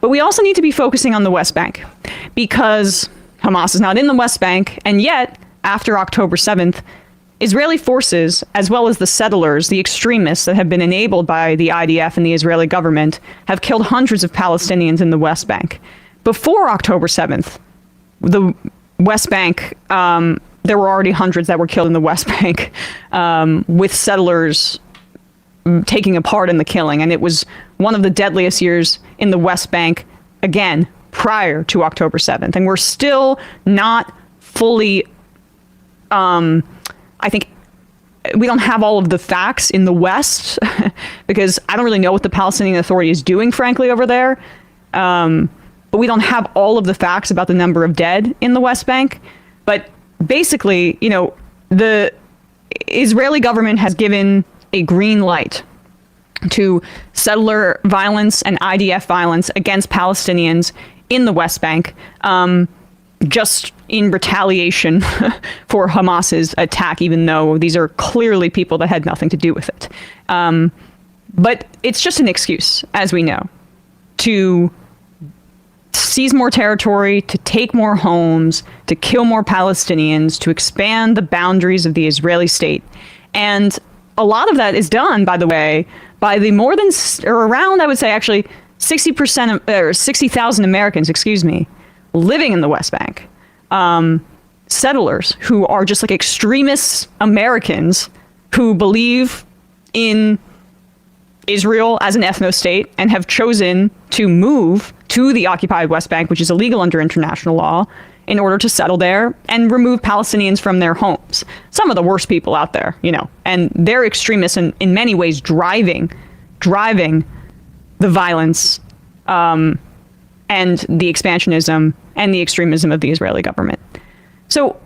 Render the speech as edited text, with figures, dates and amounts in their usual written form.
But we also need to be focusing on the West Bank, because Hamas is not in the West Bank, and yet, after October 7th, Israeli forces, as well as the settlers, the extremists that have been enabled by the IDF and the Israeli government, have killed hundreds of Palestinians in the West Bank. Before October 7th, the West Bank, there were already hundreds that were killed in the West Bank, with settlers taking a part in the killing. And it was one of the deadliest years in the West Bank, again, prior to October 7th. And we're still not fully, I think, we don't have all of the facts in the West because I don't really know what the Palestinian Authority is doing, frankly, over there. But we don't have all of the facts about the number of dead in the West Bank. But basically, you know, the Israeli government has given a green light to settler violence and IDF violence against Palestinians in the West Bank, just in retaliation for Hamas's attack, even though these are clearly people that had nothing to do with it. But it's just an excuse, as we know, to seize more territory, to take more homes, to kill more Palestinians, to expand the boundaries of the Israeli state. And a lot of that is done, by the way, by the more than, or around, I would say, actually, 60% or 60,000 Americans, living in the West Bank. Settlers who are just like extremist Americans who believe in Israel as an ethno-state and have chosen to move to the occupied West Bank, which is illegal under international law, in order to settle there and remove Palestinians from their homes. Some of the worst people out there, you know, and they're extremists and in many ways driving the violence and the expansionism and the extremism of the Israeli government. So